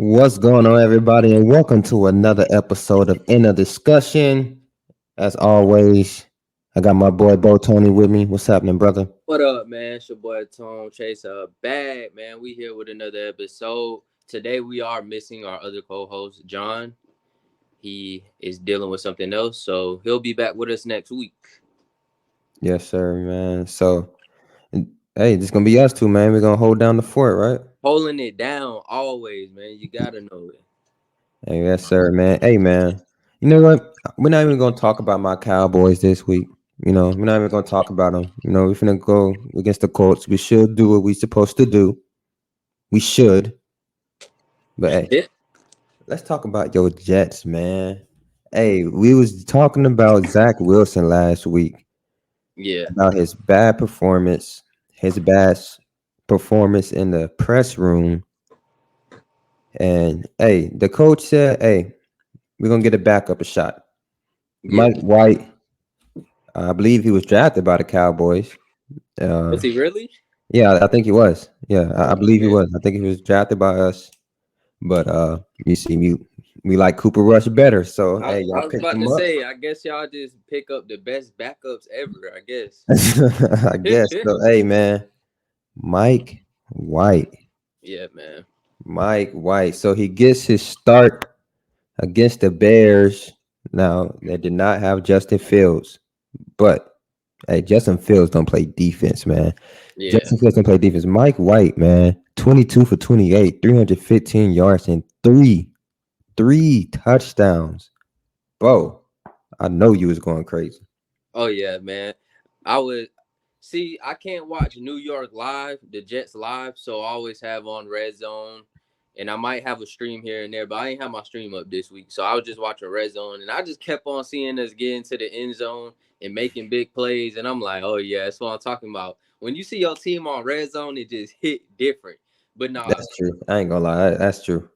What's going on, everybody, and welcome to another episode of Inner Discussion. As always, I got my boy Bo Tony with me. What's happening, brother? What up, man? It's your boy Tone Chase Bag, man. We here with another episode. Today we are missing our other co-host, John. He is dealing with something else, so he'll be back with us next week. Yes, sir, man. So, hey, this gonna be us two, man. We're gonna hold down the fort, right? Holding it down always, man. You gotta know it. Hey, yes, sir, man. Hey, man. You know what? We're not even gonna talk about my Cowboys this week. We're not even gonna talk about them. We're finna go against the Colts. We should do what we supposed to do. We should. But hey, let's talk about your Jets, man. Hey, we was talking about Zach Wilson last week. Yeah. About his bad performance, in the press room. And hey, the coach said, hey, we're gonna get a backup a shot. Yeah. Mike White, I believe he was drafted by the Cowboys. Was he really? Yeah, I think he was. Yeah, I believe he Man. was. I think he was drafted by us. But you see, we like Cooper Rush better. So hey, I y'all was picked about him to up. say, I guess y'all just pick up the best backups ever, I guess. I guess. So hey, man, Mike White. Yeah, man. Mike White. So he gets his start against the Bears. Now, they did not have Justin Fields, but hey, Justin Fields don't play defense, man. Yeah. Justin Fields don't play defense. Mike White, man, 22 for 28, 315 yards, and three touchdowns. Bro, I know you was going crazy. Oh yeah, man. I can't watch New York live, the Jets live, so I always have on Red Zone, and I might have a stream here and there, but I ain't have my stream up this week, so I was just watching Red Zone, and I just kept on seeing us get into the end zone and making big plays, and I'm like, oh yeah, that's what I'm talking about. When you see your team on Red Zone, it just hit different. But nah, That's true. I ain't gonna lie. That's true.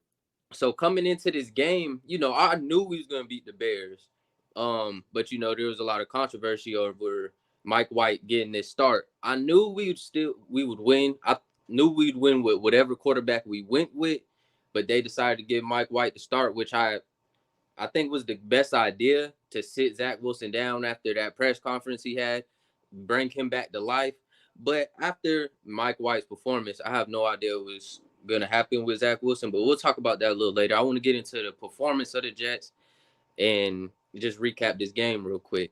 so coming into this game, I knew we was gonna beat the Bears. But there was a lot of controversy over Mike White getting this start. I knew we would win. I knew we'd win with whatever quarterback we went with, but they decided to give Mike White the start, which I think was the best idea, to sit Zach Wilson down after that press conference he had, bring him back to life. But after Mike White's performance, I have no idea what was going to happen with Zach Wilson, but we'll talk about that a little later. I want to get into the performance of the Jets and just recap this game real quick.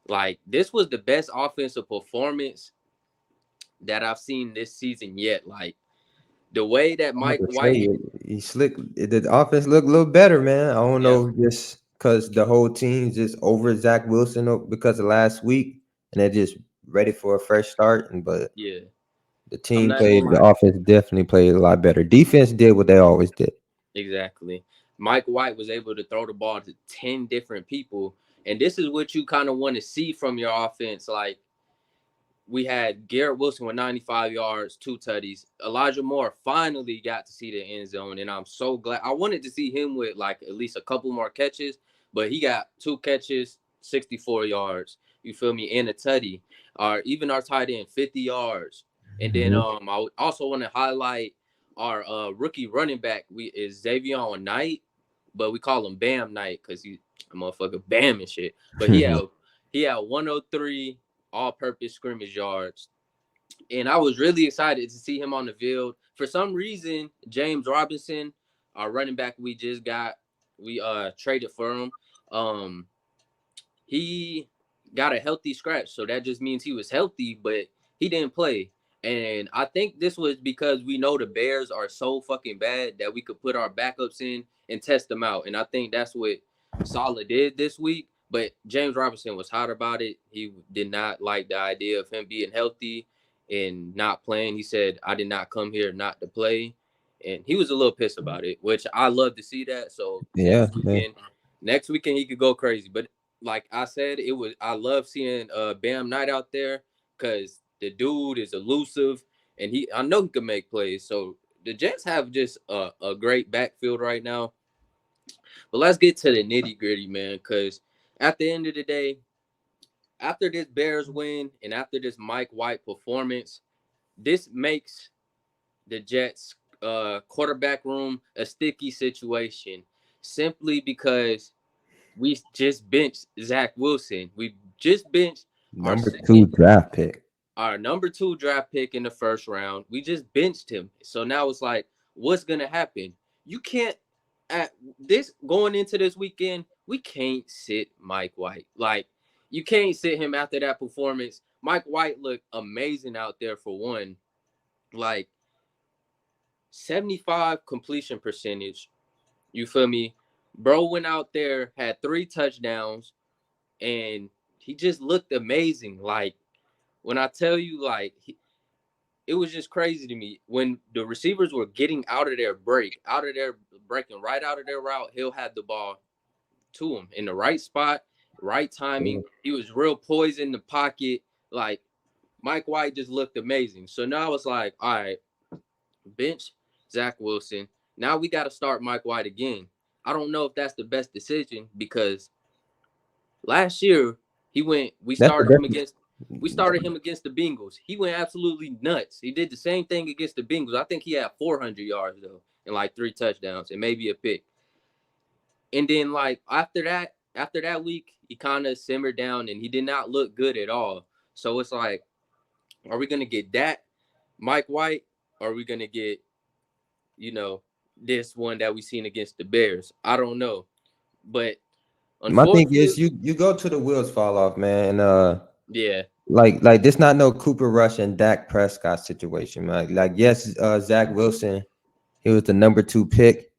Like, this was the best offensive performance that I've seen this season yet. Like, the way that Mike White... He slick. The offense looked a little better, man. I don't Yeah. know, just because the whole team's just over Zach Wilson because of last week, and they're just ready for a fresh start. But Yeah. the I'm team not gonna the lie. offense definitely played a lot better. Defense did what they always did. Exactly. Mike White was able to throw the ball to 10 different people. And this is what you kind of want to see from your offense. Like, we had Garrett Wilson with 95 yards, 2 tutties. Elijah Moore finally got to see the end zone, and I'm so glad. I wanted to see him with, like, at least a couple more catches, but he got 2 catches, 64 yards. You feel me? And a tutty. Even our tight end, 50 yards. And then I also want to highlight our rookie running back is Xavier Knight, but we call him Bam Knight because he's a motherfucker Bam and shit. But he had 103 all-purpose scrimmage yards, and I was really excited to see him on the field. For some reason, James Robinson, our running back we just got, we traded for him. He got a healthy scratch, so that just means he was healthy, but he didn't play. And I think this was because we know the Bears are so fucking bad that we could put our backups in and test them out. And I think that's what Saleh did this week. But James Robinson was hot about it. He did not like the idea of him being healthy and not playing. He said, I did not come here not to play. and he was a little pissed about it, which I love to see that. So Yeah, man. next weekend he could go crazy. But like I said, I love seeing Bam Knight out there because the dude is elusive and I know he can make plays. So the Jets have just a great backfield right now. But let's get to the nitty gritty, man, because at the end of the day, after this Bears win and after this Mike White performance, this makes the Jets quarterback room a sticky situation simply because we just benched Zach Wilson. We just benched our Number two second, draft pick. our number 2 draft pick in the first round. We just benched him. So now it's like, what's gonna happen? You can't at this going into this weekend, we can't sit Mike White. Like, you can't sit him after that performance. Mike White looked amazing out there for one. Like 75 completion percentage. You feel me? Bro went out there, had 3 touchdowns, and he just looked amazing. Like, when I tell you, like, it was just crazy to me. When the receivers were getting out of their breaking right out of their route, he'll have the ball to him in the right spot, right timing. He was real poised in the pocket. Like, Mike White just looked amazing. So now it's like, all right, bench Zach Wilson. Now we got to start Mike White again. I don't know if that's the best decision because last year he went. That's the We started him against the Bengals. He went absolutely nuts. He did the same thing against the Bengals. I think he had 400 yards though, and like 3 touchdowns and maybe a pick. And then like after that week, he kind of simmered down and he did not look good at all. So it's like, are we gonna get that Mike White? Or are we gonna get, you know, this one that we seen against the Bears? I don't know, but My thing is unfortunately, you go to the wheels fall off, man. And yeah, like this not no Cooper Rush and Dak Prescott situation, man. Like yes, Zach Wilson, he was the number 2 pick.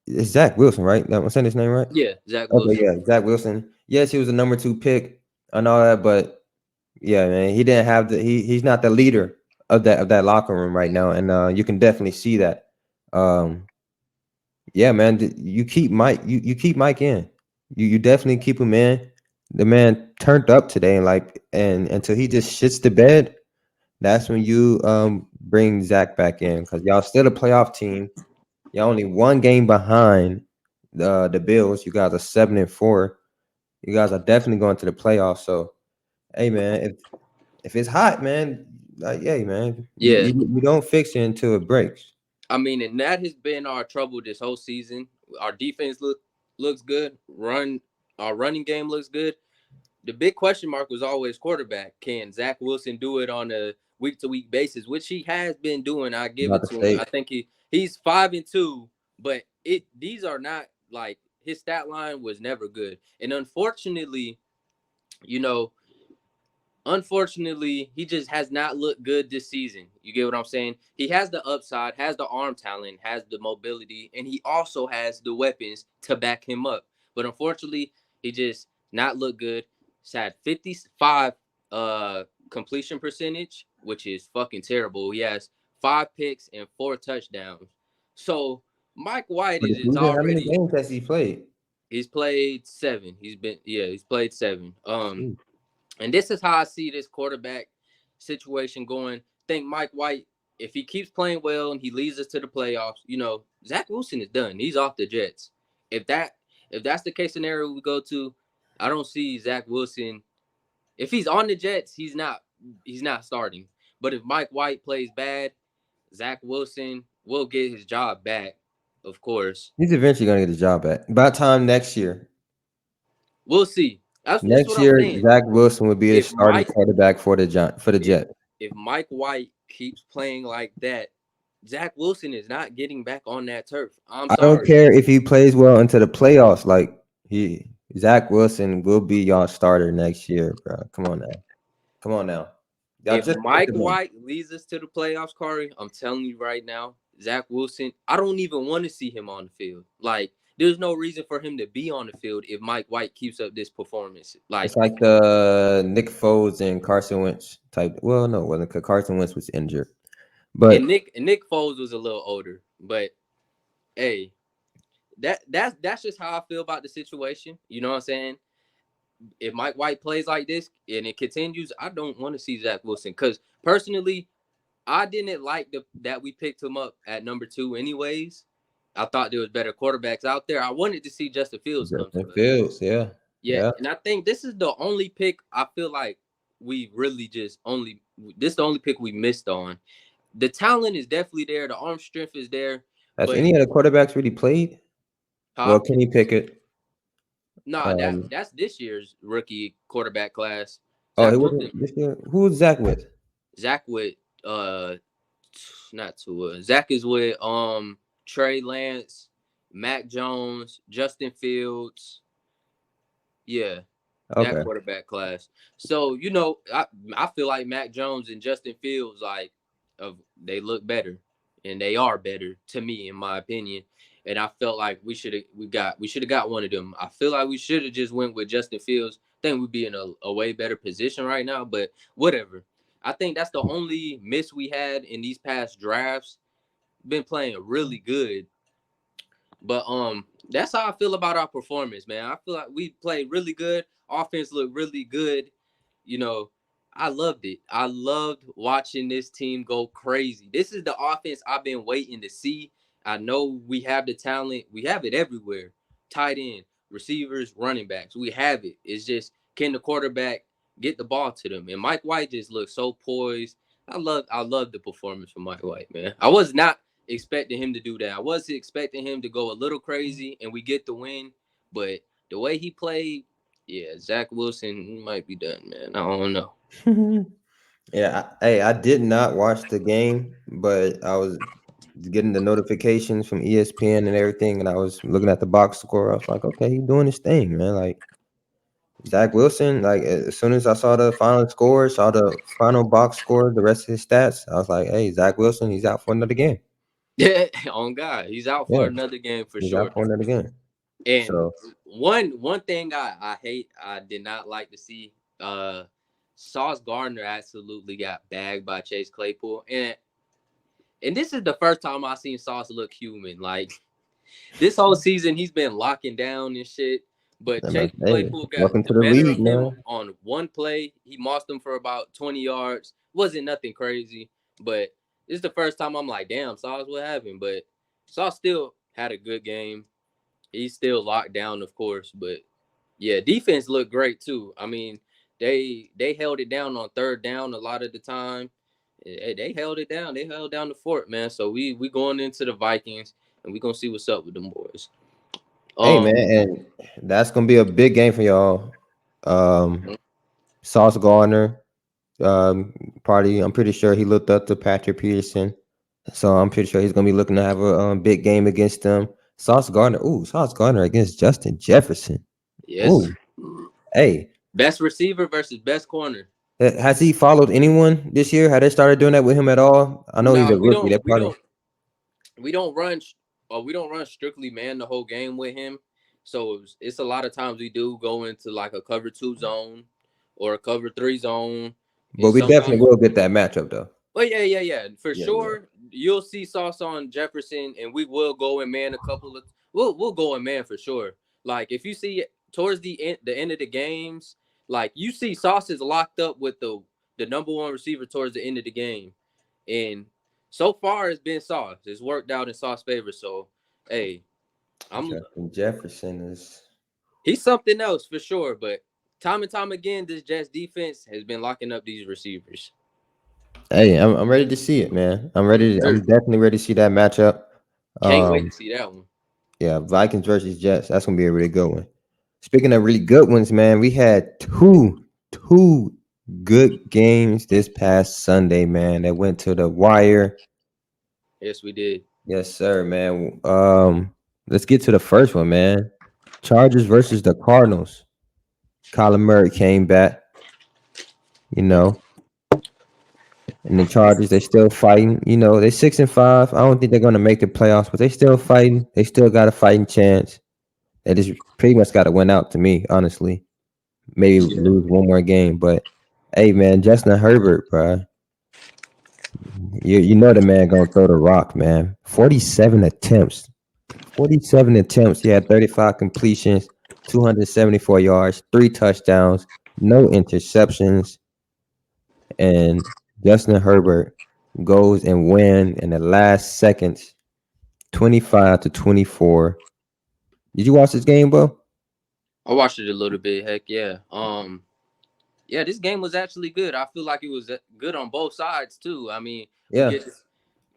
It's Zach Wilson, right? Am I saying his name right? yeah, Zach Okay, Wilson, yeah, Zach Wilson. Yes, he was the number 2 pick and all that, but yeah, man, he didn't have he's not the leader of that locker room right now, and you can definitely see that. Um, yeah, man, you keep Mike, you keep Mike in. You definitely keep him in. The man turned up today, and like, and until he just shits the bed, that's when you bring Zach back in because y'all still a playoff team. Y'all only 1 game behind the Bills. You guys are 7-4. You guys are definitely going to the playoffs. So, hey, man, if it's hot, man, like, yeah, man, yeah. you don't fix it until it breaks. I mean, and that has been our trouble this whole season. Our defense looks good. Our running game looks good. The big question mark was always quarterback. Can Zach Wilson do it on a week to week basis, which he has been doing? I give Not it the to him. I state. think he's 5-2, but these are not like his stat line was never good. And unfortunately, you know, unfortunately, he just has not looked good this season. You get what I'm saying? He has the upside, has the arm talent, has the mobility, and he also has the weapons to back him up. But unfortunately, he just not looked good. He's had 55 completion percentage, which is fucking terrible. He has 5 picks and 4 touchdowns. So Mike White For the is season, how many already games has he played? he's played 7. He's played 7. Shoot. And this is how I see this quarterback situation going. Think Mike White, if he keeps playing well and he leads us to the playoffs, Zach Wilson is done. He's off the Jets. If that's the case scenario we go to, I don't see Zach Wilson. If he's on the Jets, he's not starting. But if Mike White plays bad, Zach Wilson will get his job back, of course. He's eventually gonna get his job back. By the time next year, We'll see. That's next what I'm year, saying. Zach Wilson would be the If starting Mike quarterback for the if Jets. if Mike White keeps playing like that, Zach Wilson is not getting back on that turf. I'm I don't sorry. care if he plays well into the playoffs. Like Zach Wilson will be your starter next year, bro. Come on now. Come on now. Y'all If just picked Mike him up. White leads us to the playoffs, Corey, I'm telling you right now, Zach Wilson, I don't even want to see him on the field. Like, there's no reason for him to be on the field if Mike White keeps up this performance. Like, It's like the Nick Foles and Carson Wentz type. Well, no, it wasn't because Carson Wentz was injured. But Nick Foles was a little older, but hey, that's just how I feel about the situation. You know what I'm saying? If Mike White plays like this and it continues, I don't want to see Zach Wilson because personally, I didn't like that we picked him up at number 2 anyways. I thought there was better quarterbacks out there. I wanted to see Justin Fields come Justin to us. Fields, yeah, Yeah, yeah. and I think this is the only pick I feel like we really just only this is the only pick we missed on. The talent is definitely there, the arm strength is there, Has but any other quarterbacks really played? Well, huh? Kenny Pickett. Nah, Um, that's this year's rookie quarterback class. oh, he Zach wasn't Wilson, this year. Who was Zach with? Zach with uh not Tua. Zach is with Trey Lance, Mac Jones, Justin Fields. Yeah, that Okay. quarterback class. So I feel like Mac Jones and Justin Fields they look better, and they are better to me in my opinion. And I felt like we should have got one of them. I feel like we should have just went with Justin Fields. I think we'd be in a way better position right now. But whatever. I think that's the only miss we had in these past drafts. Been playing really good, but that's how I feel about our performance, man. I feel like we played really good. Offense looked really good. You know, I loved it. I loved watching this team go crazy. This is the offense I've been waiting to see. I know we have the talent. We have it everywhere. Tight end, receivers, running backs. We have it. It's just can the quarterback get the ball to them? And Mike White just looks so poised. I love the performance from Mike White, man. I was not expecting him to do that. I was expecting him to go a little crazy and we get the win, but the way he played, yeah, Zach Wilson might be done, man. I don't know. Yeah, hey, I did not watch the game, but I was getting the notifications from ESPN and everything, and I was looking at the box score. I was like, okay, he's doing his thing, man. Like Zach Wilson, like as soon as I saw the final score, saw the final box score, the rest of his stats, I was like, hey, Zach Wilson, he's out for another game. Yeah, on God, he's out for Yeah, another game for he's out sure. for another game. And So, one thing I hate, I did not like to see, Sauce Gardner absolutely got bagged by Chase Claypool, and this is the first time I seen Sauce look human. Like this whole season, he's been locking down and shit. But Chase hey, Claypool got welcome the to the better league, of him man. on one play. He mossed him for about 20 yards. Wasn't nothing crazy, but this is the first time I'm like, damn, Sauce, what happened? But Sauce still had a good game. He's still locked down, of course, but yeah, defense looked great too. I mean, they held it down on third down a lot of the time. They held it down. They held down the fort, man. So we going into the Vikings, and we gonna see what's up with them boys. Hey, man, Um, and that's gonna be a big game for y'all. Sauce Gardner, probably, I'm pretty sure he looked up to Patrick Peterson, so I'm pretty sure he's gonna be looking to have a big game against them. Sauce Gardner against Justin Jefferson. yes, Ooh, hey, best receiver versus best corner. has he followed anyone this year? Have they started doing that with him at all? I know he's No, a rookie. They probably, we don't run we don't run strictly man the whole game with him. So it's a lot of times we do go into like a cover 2 zone or a cover 3 zone, but and we definitely sometimes. will get that matchup though. But yeah, for Yeah, yeah. sure. You'll see Sauce on Jefferson, and we will go in man a couple of. We'll go in man for sure. Like if you see towards the end of the games, like you see Sauce is locked up with the number one receiver towards the end of the game, and so far it's been Sauce. It's worked out in Sauce's favor. So hey, I'm Justin Jefferson is. he's something else for sure. But time and time again, this Jets defense has been locking up these receivers. Hey, I'm ready to see it, man. Yes, I'm sir. definitely ready to see that matchup. Can't wait to Um, see that one. yeah, Vikings versus Jets. That's gonna be a really good one. Speaking of really good ones, man, we had two good games this past Sunday, man. That went to the wire. Yes, we did. Yes, sir, man. Let's get to the first one, man. Chargers versus the Cardinals. Kyler Murray came back, you know, and the Chargers, they still fighting. You know, they're 6-5. I don't think they're gonna make the playoffs, but they still fighting. They still got a fighting chance. They just pretty much got to win out to me, honestly. Maybe Yeah. lose one more game, but hey, man, Justin Herbert, bro, You know the man gonna throw the rock, man. 47 attempts. 47 attempts. He had 35 completions, 274 yards, 3 touchdowns, no interceptions, and Justin Herbert goes and win in the last seconds, 25-24. Did you watch this game, bro? I watched it a little bit. Heck yeah. Yeah, this game was actually good. I feel like it was good on both sides too. I mean, we Yeah. get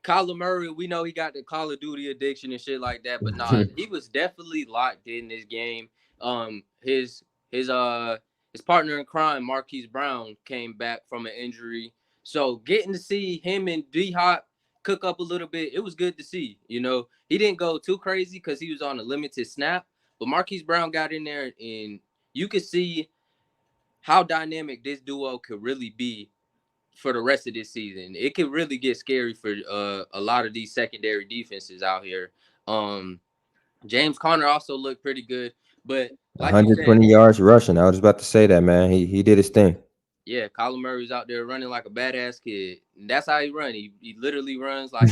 Kyler Murray. We know he got the Call of Duty addiction and shit like that, but nah, he was definitely locked in this game. Um, his his uh his partner in crime, Marquise Brown, came back from an injury. So getting to see him and D Hop cook up a little bit, it was good to see. You know, he didn't go too crazy because he was on a limited snap, but Marquise Brown got in there and you could see how dynamic this duo could really be for the rest of this season. It could really get scary for a lot of these secondary defenses out here. Um, James Conner also looked pretty good, but like you said, 120 yards rushing. I was about to say that, man. He did his thing. yeah, Kyler Murray's out there running like a badass kid. And that's how he run. He literally runs like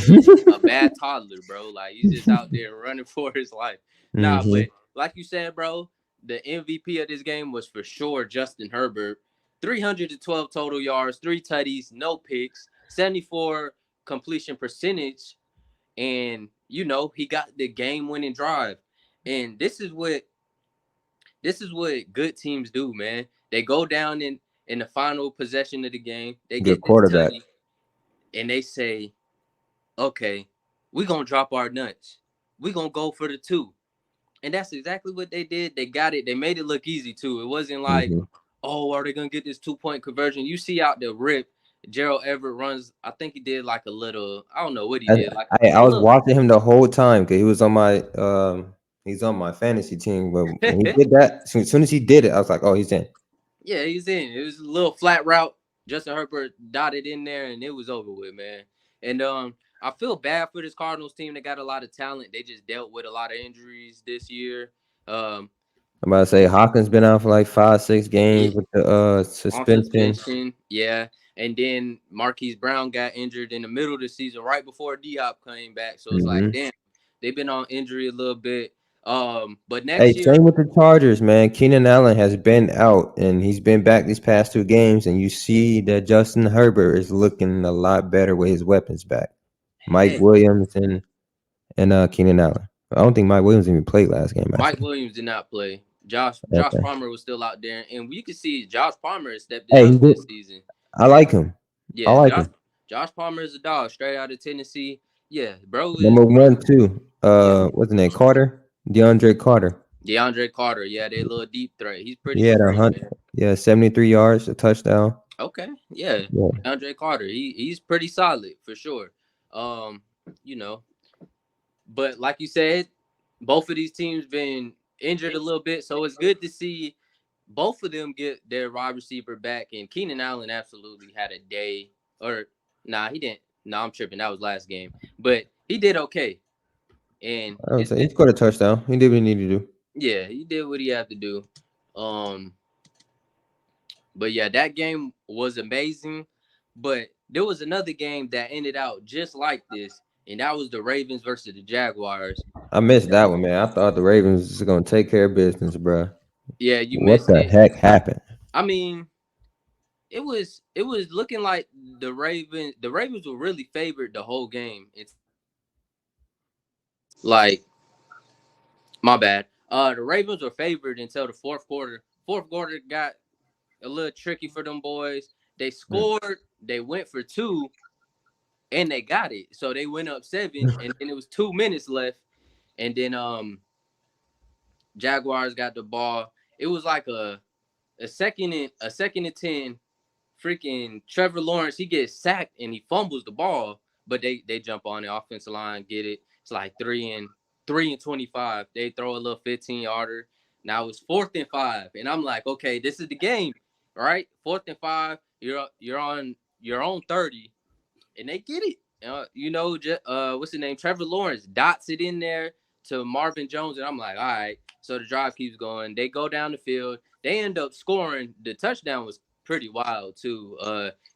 a bad toddler, bro. Like he's just out there running for his life. Nah, hmm but like you said, bro, the MVP of this game was for sure Justin Herbert. 312 total yards, 3 tutties, no picks, 74 completion percentage, and you know he got the game-winning drive. And this is what good teams do, man. They go down in the final possession of the game. They Good get this quarterback. tutty, and they say, "Okay, we're gonna drop our nuts. We're gonna go for the two." And that's exactly what they did. They got it. They made it look easy too. It wasn't like, hmm "Oh, are they gonna get this 2 point conversion?" You see out the rip, Gerald Everett runs. I think he did like a little. I don't know what he I, did. Like I a was little. watching him the whole time because he was on my he's on my fantasy team. But when he did that, as soon as he did it, I was like, oh, he's in. Yeah, he's in. It was a little flat route. Justin Herbert dotted in there, and it was over with, man. And I feel bad for this Cardinals team. They got a lot of talent. They just dealt with a lot of injuries this year. Um, I'm about to say Hawkins been out for like 5-6 games yeah, with the on suspension. suspension, yeah. And then Marquise Brown got injured in the middle of the season, right before Diop came back. So it's like, hmm damn, they've been on injury a little bit. But Hey, next year, same with the Chargers, man. Keenan Allen has been out and he's been back these past 2 games, and you see that Justin Herbert is looking a lot better with his weapons back. Mike heck, Williams and Keenan Allen. I don't think Mike Williams even played last game Mike actually. Williams did not play. Josh Okay. Palmer was still out there, and you can see Josh Palmer has stepped it Hey, up he did. this season. I like him. I Yeah, like him. Josh Palmer is a dog, straight out of Tennessee. Yeah, bro is Number bro. one, too. Yeah, What's his name? Carter. DeAndre Carter. DeAndre Carter. Yeah, they little deep threat. He's pretty He had a straight, hunt. man. Yeah, 73 yards, a touchdown. Okay, yeah, Yeah. DeAndre Carter. He's pretty solid for sure. Um, you know, but like you said, both of these teams been injured a little bit, so it's good to see both of them get their wide receiver back. And Keenan Allen absolutely had a day, or nah, he didn't. Nah, I'm tripping. That was last game, but he did okay, and I would it's say he good. scored a touchdown. He did what he needed to do. Yeah, he did what he had to do. Um, but yeah, that game was amazing. But there was another game that ended out just like this, and that was the Ravens versus the Jaguars. I missed that one, man. I thought the Ravens was going to take care of business, bro. Yeah, you What missed the it. heck happened? I mean, it was looking like the Ravens were really favored the whole game. It's like my bad. The Ravens were favored until the fourth quarter. Fourth quarter got a little tricky for them boys. They Mm. scored, they went for two, and they got it. So they went up 7, and then it was 2 minutes left. And then Jaguars got the ball. It was like a second and 10. Freaking Trevor Lawrence, he gets sacked and he fumbles the ball, but they jump on the offensive line, get it. It's like 3 and 25. They throw a little 15-yarder. Now it's 4th and 5, and I'm like, okay, this is the game, right? 4th and 5. You're on your own 30, and they get it. What's his name? Trevor Lawrence dots it in there to Marvin Jones, and I'm like, all right. So the drive keeps going. They go down the field. They end up scoring. The touchdown was pretty wild too.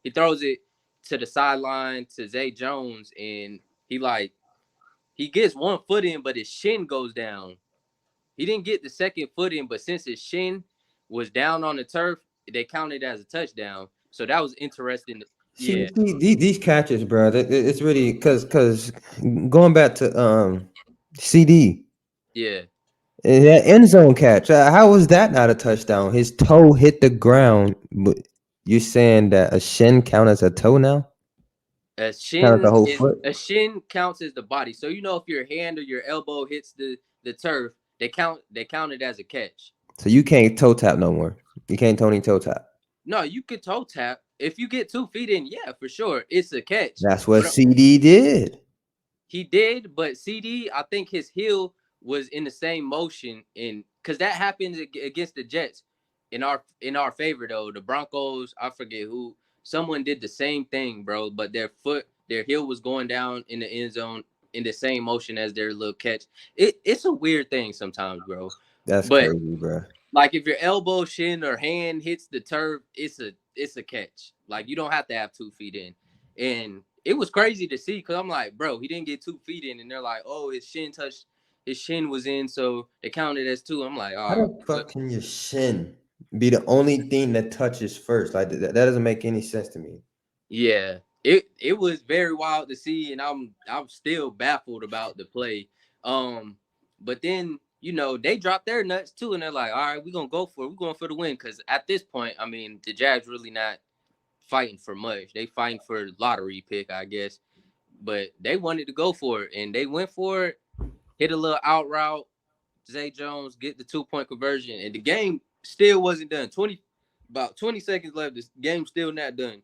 He throws it. to the sideline to Zay Jones, and he gets 1 foot in, but his shin goes down. He didn't get the second foot in, but since his shin was down on the turf, they counted as a touchdown. So that was interesting. Yeah, See these catches, bro. It's really because going back to CD yeah. that end zone catch. How was that not a touchdown? His toe hit the ground. But you're saying that a shin count as a toe now? Count as the whole foot? A shin counts as the body. So if your hand or your elbow hits the turf, they count it as a catch. So you can't toe tap no more. You can't Tony toe tap. No, you could toe tap if you get 2 feet in. Yeah, for sure, it's a catch. That's what But CD did. he did, but CD, I think his heel was in the same motion, and because that happened against the Jets in our favor though. The Broncos, I forget who, someone did the same thing, bro. But their heel was going down in the end zone in the same motion as their little catch. It's a weird thing sometimes, bro. That's But crazy, bro. like if your elbow, shin, or hand hits the turf, it's a catch. Like you don't have to have 2 feet in. And it was crazy to see because I'm like, bro, he didn't get 2 feet in, and they're like, oh, his shin was in, so they counted as two. I'm like, How oh, the fuck can your shin be the only thing that touches first? Like that doesn't make any sense to me. yeah. It was very wild to see, and I'm still baffled about the play. But then they dropped their nuts too, and they're like, all right, we're gonna go for it. We're going for the win because at this point, I mean, the Jags really not fighting for much. They fighting for lottery pick, I guess. But they wanted to go for it, and they went for it. Hit a little out route. Zay Jones get the 2-point conversion, and the game still wasn't done. About 20 seconds left. This game still not done.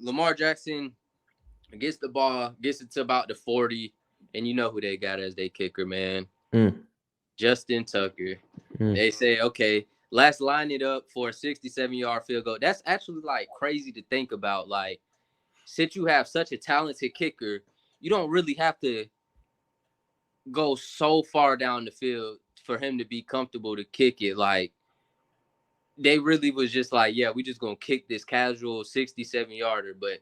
Lamar Jackson gets the ball, gets it to about the 40, and you know who they got as their kicker, man. Mm, Justin Tucker. mm. They say, okay, let's line it up for a 67-yard field goal. That's actually like crazy to think about. Like, since you have such a talented kicker, you don't really have to go so far down the field for him to be comfortable to kick it. Like, they really was just like, yeah, we just gonna kick this casual 67-yarder. But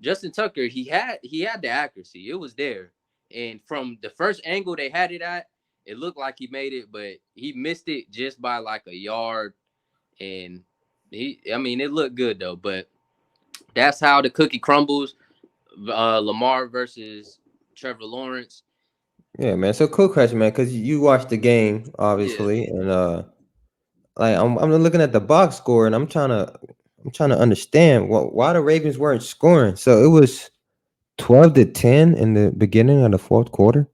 Justin Tucker, he had the accuracy. It was there. And from the first angle they had it at, it looked like he made it, but he missed it just by like a yard. And it looked good though. But that's how the cookie crumbles. Lamar versus Trevor Lawrence. Yeah, man. So cool question, man, because you watched the game, Yeah. obviously, and like I'm looking at the box score, and I'm trying to understand why the Ravens weren't scoring. So it was 12-10 in the beginning of the fourth quarter.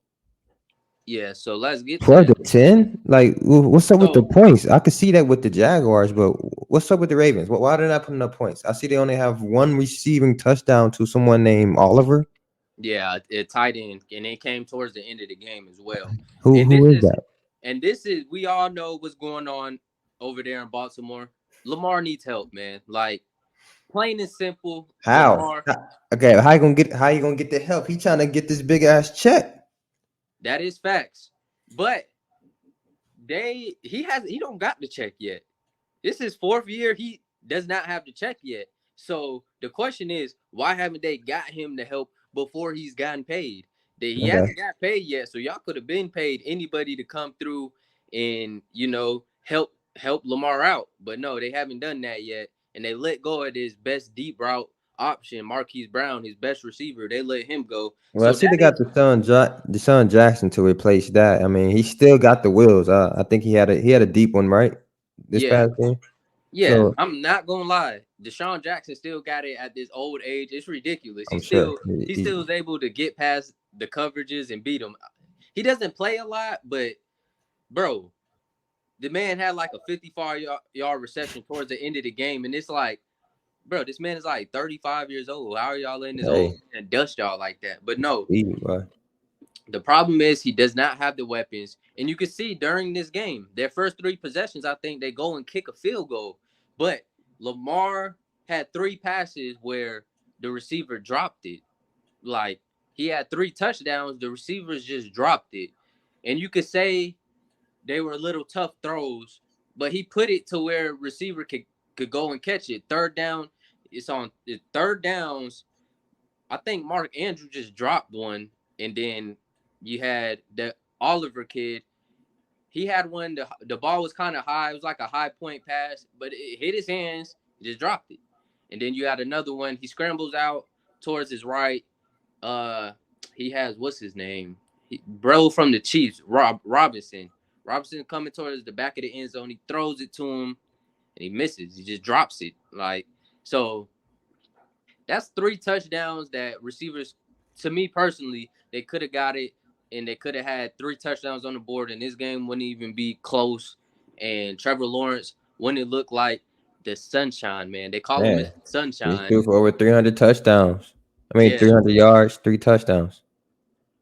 Yeah. So let's get to 12 that. to 10? Like, what's up with the So points? I could see that with the Jaguars, but what's up with the Ravens? Why did I put up points? I see they only have one receiving touchdown to someone named Oliver. yeah, it tied in, and it came towards the end of the game as well. Who And who is that? this is we all know what's going on over there in Baltimore. Lamar needs help, man. Like plain and simple, How? Lamar. Okay, how you gonna get the help? He trying to get this big ass check. That is facts. But he don't got the check yet. This is fourth year. He does not have the check yet. So the question is, why haven't they got him to help before he's gotten paid? He Okay. hasn't got paid yet. So y'all could have been paid anybody to come through and help Lamar out. But no, they haven't done that yet. And they let go of his best deep route option, Marquise Brown, his best receiver. They let him go. Well, I So see they that got is Deshaun Jackson to replace that. I mean, he still got the wheels. I think he had a deep one, right? This yeah. past game. Yeah, So I'm not gonna lie. Deshaun Jackson still got it at this old age. It's ridiculous. I'm sure. He still is able to get past the coverages and beat them. He doesn't play a lot, but bro, the man had like a 54-yard reception towards the end of the game, and it's like, bro, this man is like 35 years old. How are y'all letting this old Hey, man dust y'all like that? But no, easy, bro. the problem is he does not have the weapons. And you can see during this game, their first 3 possessions, I think they go and kick a field goal. But Lamar had 3 passes where the receiver dropped it. Like he had 3 touchdowns, the receivers just dropped it. And you could say they were little tough throws, but he put it to where receiver could go and catch it. Third down, it's on third downs. I think Mark Andrew just dropped one, and then you had the Oliver kid. He had one. The ball was kind of high. It was like a high point pass, but it hit his hands. He just dropped it. And then you had another one. He scrambles out towards his right. Uh, he has what's his name? Bro from the Chiefs, Robinson. Robinson coming towards the back of the end zone. He throws it to him, and he misses. He just drops it. Like so, that's 3 touchdowns that receivers, to me personally, they could have got it, and they could have had 3 touchdowns on the board, and this game wouldn't even be close. And Trevor Lawrence wouldn't look like the sunshine, man. They call him Man, Mr. he's Sunshine. due for over 300 touchdowns. I mean, Yeah, 300 yards, 3 touchdowns.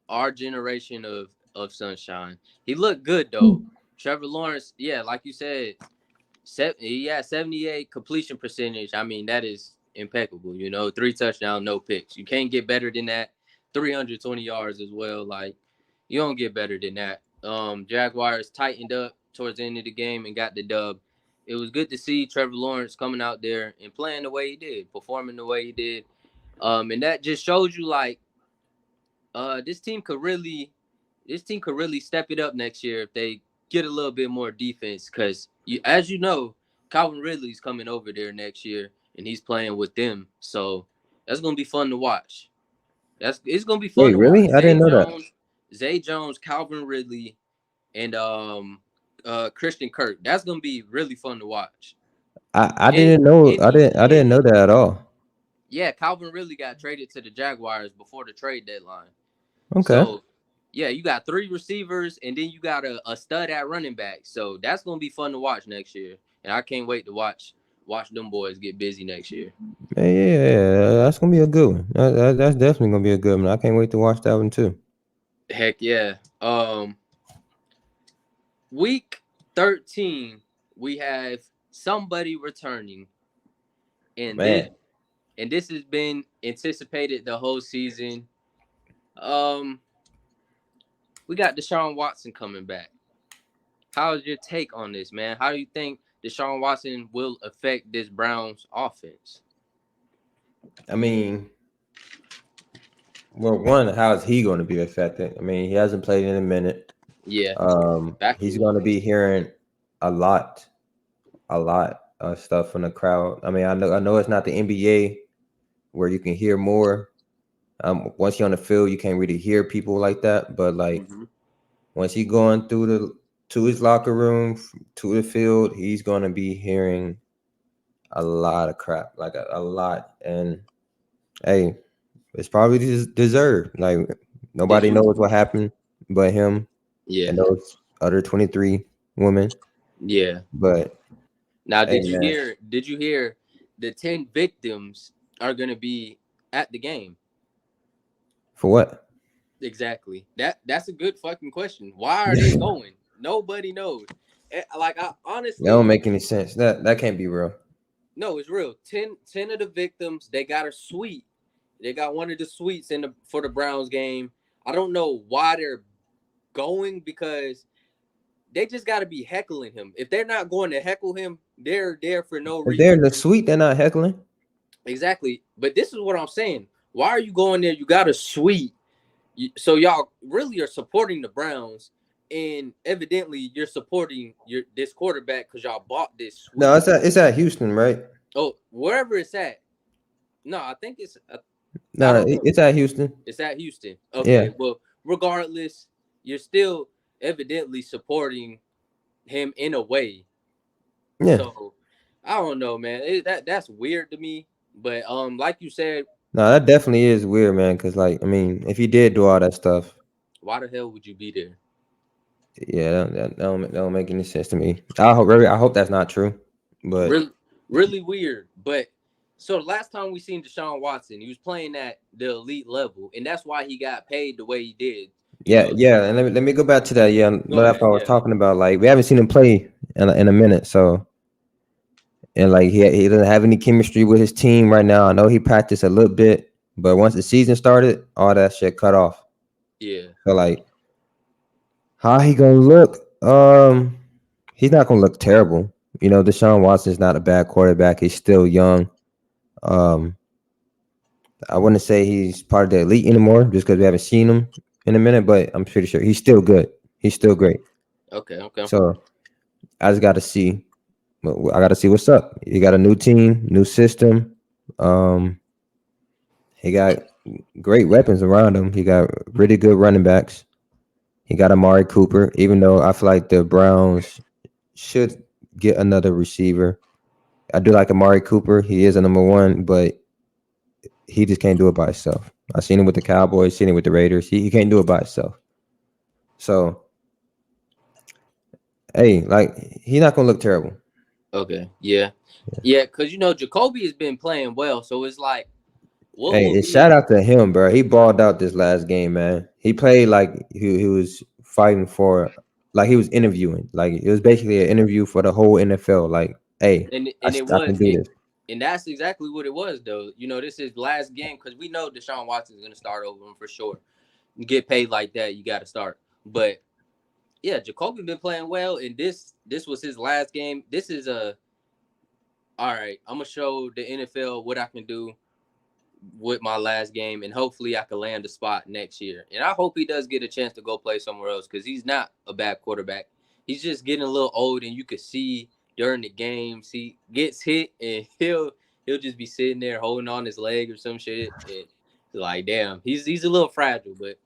our generation of sunshine. He looked good though. Trevor Lawrence, yeah, like you said, he had 78 completion percentage. I mean, that is impeccable. 3 touchdowns, no picks. You can't get better than that. 320 yards as well. Like, you don't get better than that. Jaguars tightened up towards the end of the game and got the dub. It was good to see Trevor Lawrence coming out there and playing the way he did, performing the way he did. And that just shows you like this team could really step it up next year if they get a little bit more defense. Because as you know, Calvin Ridley's coming over there next year and he's playing with them, so that's gonna be fun to watch. It's gonna be fun Wait, to watch. really? I didn't know that. Zay Jones, Calvin Ridley, and Christian Kirk. That's gonna be really fun to watch. I And didn't know. and he I didn't and know that at all. yeah, Calvin Ridley got traded to the Jaguars before the trade deadline. Okay. So, yeah, you got 3 receivers, and then you got a stud at running back. So that's gonna be fun to watch next year, and I can't wait to watch them boys get busy next year. Yeah, that's gonna be a good one. That's definitely gonna be a good one. I can't wait to watch that one too. Heck yeah. Week 13, we have somebody returning, and this Man, and this has been anticipated the whole season. Um, we got Deshaun Watson coming back. How's your take on this, man? How do you think Deshaun Watson will affect this Browns offense? I mean, well, one, how is he going to be affected? I mean, he hasn't played in a minute. Yeah, He's factual. going to be hearing a lot, a lot of stuff from the crowd. I mean, I know it's not the NBA where you can hear more. Once you're on the field, you can't really hear people like that. But like Mm-hmm. once he going through to his locker room to the field, he's going to be hearing a lot of crap, like a lot. And hey, it's probably deserved. Like Did nobody you? knows what happened but him Yeah, and those other 23 women. yeah. But Now, hey, did you man, hear? Did you hear? The 10 victims are gonna be at the game. for what? Exactly. That's a good fucking question. Why are they going? Nobody knows. Like I That don't honestly, make any sense. That can't be real. no, it's real. 10 of the victims, they got a suite. They got one of the suites for the Browns game. I don't know why they're going because they just got to be heckling him. If they're not going to heckle him, they're there for no If they're in reason. the suite, they're not heckling. Exactly. But this is what I'm saying. Why are you going there? You got a suite. So y'all really are supporting the Browns, and evidently you're supporting this quarterback because y'all bought this No, suite. it's at Houston, right? Oh, wherever it's at. No, I think it's. I No, don't know. it's at Houston. It's at Houston. Yeah, Okay. Well, regardless, you're still evidently supporting him in a way. yeah. So I don't know, man. That's weird to me. But like you said, No, that definitely is weird, man. Because like, I mean, if he did do all that stuff, why the hell would you be there? yeah, that don't make any sense to me. I hope that's not true. But Really, really weird. But so the last time we seen Deshaun Watson, he was playing at the elite level, and that's why he got paid the way he did. You yeah, know, yeah. And let me go back to that. Yeah, go that's ahead. what I was Yeah, talking about. Like, we haven't seen him play in a minute. So, and like he doesn't have any chemistry with his team right now. I know he practiced a little bit, but once the season started, all that shit cut off. yeah, So like, how he gonna look? He's not gonna look terrible. You know, Deshaun Watson's not a bad quarterback. He's still young. Um, I wouldn't say he's part of the elite anymore just because we haven't seen him in a minute, but I'm pretty sure he's still good. He's still great. Okay, okay, So I just got to see. I got to see what's up. He got a new team, new system. Um, he got great weapons around him. He got really good running backs. He got Amari Cooper, even though I feel like the Browns should get another receiver. I do like Amari Cooper. He is a number one, but he just can't do it by himself. I've seen him with the Cowboys, seen him with the Raiders. He can't do it by himself. So, hey, like he's not gonna look terrible. okay. Yeah, yeah. Because Jacoby has been playing well, so it's like, what Hey, will and shout be? out to him, bro. He balled out this last game, man. He played like he was fighting for, like he was interviewing. Like it was basically an interview for the whole NFL. Like, hey, And it I can was do it, this. and that's exactly what it was, though. This is last game because we know Deshaun Watson is going to start over him for sure. You get paid like that, you got to start. But yeah, Jacoby been playing well, and this was his last game. This is a all right. I'm gonna show the NFL what I can do with my last game, and hopefully I can land a spot next year. And I hope he does get a chance to go play somewhere else because he's not a bad quarterback. He's just getting a little old, and you can see during the games he gets hit, and he'll just be sitting there holding on his leg or some shit. And like, damn, he's a little fragile, but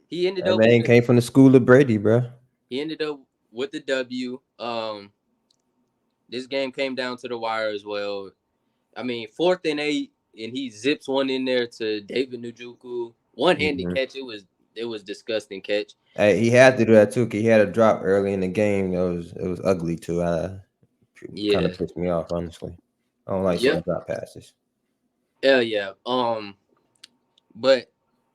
he ended That up with man came from the school of Brady, bro. he ended up with the W. This game came down to the wire as well. I mean, 4th and 8, and he zips one in there to David Njoku. One-handed Hmm. catch. It was disgusting catch. Hey, he had to do that too. 'Cause he had a drop early in the game. It was ugly too. Kind Yeah. of pissed me off, honestly. I don't like seeing Yep. drop passes. Hell yeah. But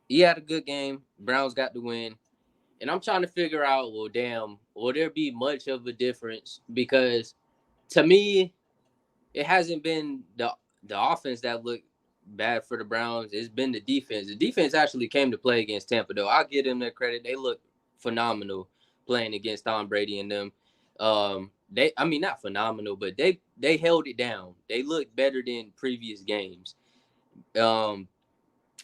he had a good game. Browns got the win. And I'm trying to figure out, well, damn, will there be much of a difference? Because to me, it hasn't been the offense that looked bad for the Browns. It's been the defense. The defense actually came to play against Tampa, though. I'll give them their credit. They looked phenomenal playing against Tom Brady and them. I mean, not phenomenal, but they held it down. They looked better than previous games. Um,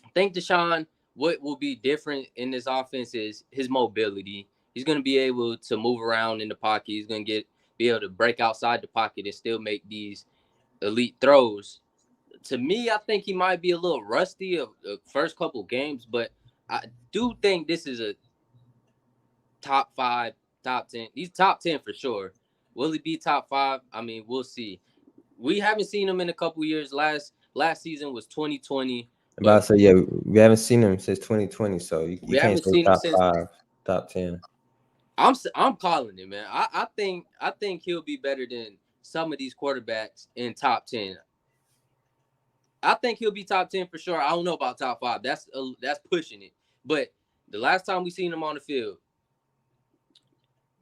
I think Deshaun, what will be different in this offense is his mobility. He's going to be able to move around in the pocket. He's going to be able to break outside the pocket and still make these elite throws. To me, I think he might be a little rusty of the first couple games, but I do think this is a top 5, top 10. He's top 10 for sure. Will he be top 5? I mean, we'll see. We haven't seen him in a couple years. Last season was 2020, I'm about but to say, yeah, we haven't seen him since 2020, so you we can't haven't say seen him top since. five, top 10. I'm calling it, man. I think he'll be better than some of these quarterbacks in top 10. I think he'll be top 10 for sure. I don't know about top 5. That's pushing it. But the last time we seen him on the field,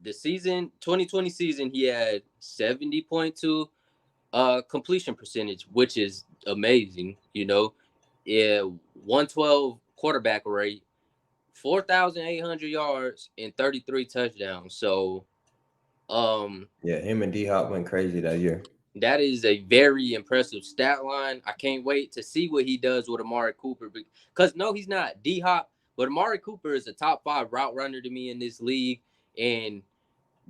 the season 2020 season, he had 70.2 completion percentage, which is amazing. Yeah, 112 quarterback rate, 4,800 yards, and 33 touchdowns. So, Yeah, him and D Hop went crazy that year. that is a very impressive stat line. I can't wait to see what he does with Amari Cooper. Because, no, he's not D Hop, but Amari Cooper is a top 5 route runner to me in this league. And,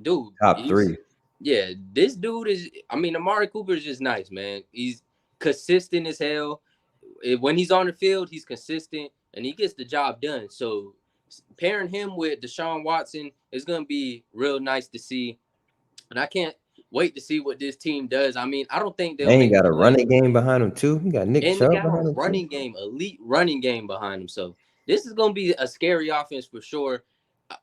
dude, Top three. yeah, this dude is, I mean, Amari Cooper is just nice, man. He's consistent as hell. When he's on the field, he's consistent and he gets the job done. So, pairing him with Deshaun Watson is going to be real nice to see. And I can't wait to see what this team does. I mean, I don't think they'll And he make got the a play. running game behind him too. He got Nick And they Chubb got a behind him too. running game, elite running game behind them. So this is going to be a scary offense for sure.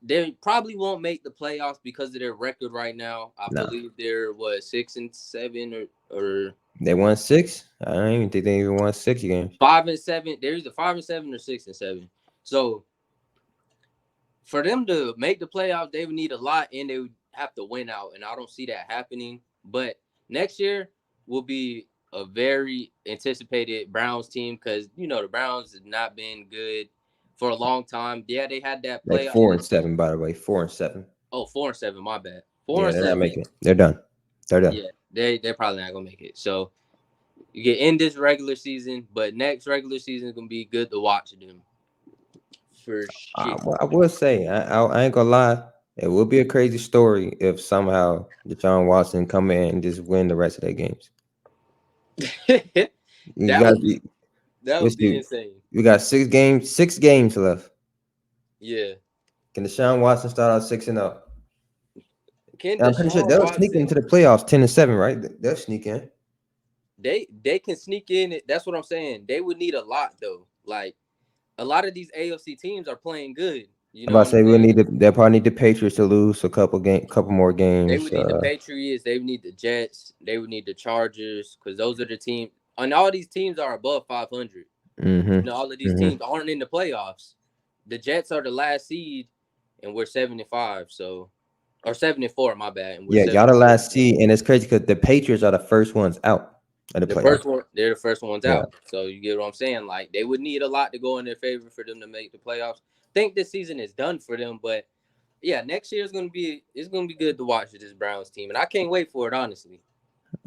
They probably won't make the playoffs because of their record right now. I Nah, believe they're 6-7 or they won six. I don't even think they even won 6 games. 5-7. They're either 5-7 or 6-7. So for them to make the playoffs, they would need a lot, and they would have to win out. And I don't see that happening. But next year will be a very anticipated Browns team because the Browns have not been good for a long time. Yeah, they had that They playoff. 4-7, by the way. 4-7. Oh, 4-7. My bad. four Yeah, and they're not seven. making it. They're done. They're done. Yeah, they're probably not gonna make it. So You get in this regular season, but next regular season is gonna be good to watch them for shit. I will say, I ain't gonna lie. It would be a crazy story if somehow Deshaun Watson come in and just win the rest of their games. You that got, would be that let's would be see, insane. we got 6 games, 6 games left. Yeah. Can Deshaun Watson start out 6-0? Can I'm pretty sure Deshaun they'll sneak into Watson the playoffs 10-7, right? They'll sneak in. they can sneak in it. That's what I'm saying. They would need a lot though. Like a lot of these AFC teams are playing good. You I'm know about what to I'm say saying? they'll probably need the Patriots to lose a couple more They games. would need the Patriots. They would need the Jets. They would need the Chargers because those are the teams. And all these teams are above 500. Mm-hmm. You know, all of these Mm-hmm. teams aren't in the playoffs. The Jets are the last seed, and we're 75. So, or 74. My bad, and we're Yeah, y'all the 74. last seed, and it's crazy because the Patriots are the first ones out of the The playoffs. first one, they're the first ones Yeah. out. So you get what I'm saying? Like they would need a lot to go in their favor for them to make the playoffs. Think this season is done for them, but yeah, next year is gonna be good to watch this Browns team, and I can't wait for it honestly.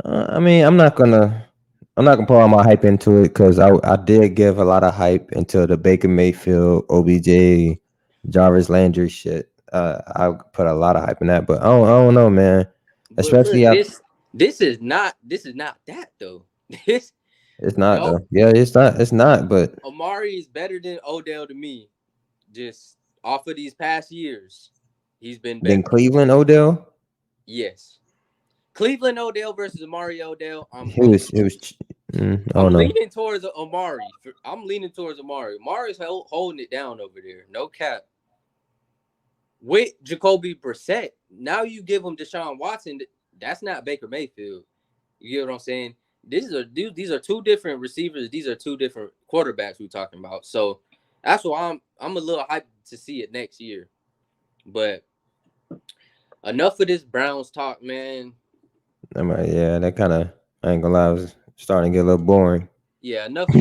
I mean, I'm not gonna put all my hype into it because I did give a lot of hype into the Baker Mayfield, OBJ, Jarvis Landry shit. I put a lot of hype in that, but I don't know, man. But Especially look, after, this is not that though. This it's not no though. Yeah, it's not. But Amari is better than Odell to me. Just off of these past years, he's been then better. Cleveland Odell, Yes, Cleveland Odell versus Amari Odell. he was. I I'm don't know. leaning towards Amari. I'm leaning towards Amari. Amari's holding it down over there. No cap. With Jacoby Brissett, now you give him Deshaun Watson. That's not Baker Mayfield. You get what I'm saying? These are two different receivers. These are two different quarterbacks we're talking about. So that's why I'm a little hyped to see it next year. But enough of this Browns talk, man. Yeah, that kind of, I ain't gonna lie, I was starting to get a little boring. Yeah, enough of this.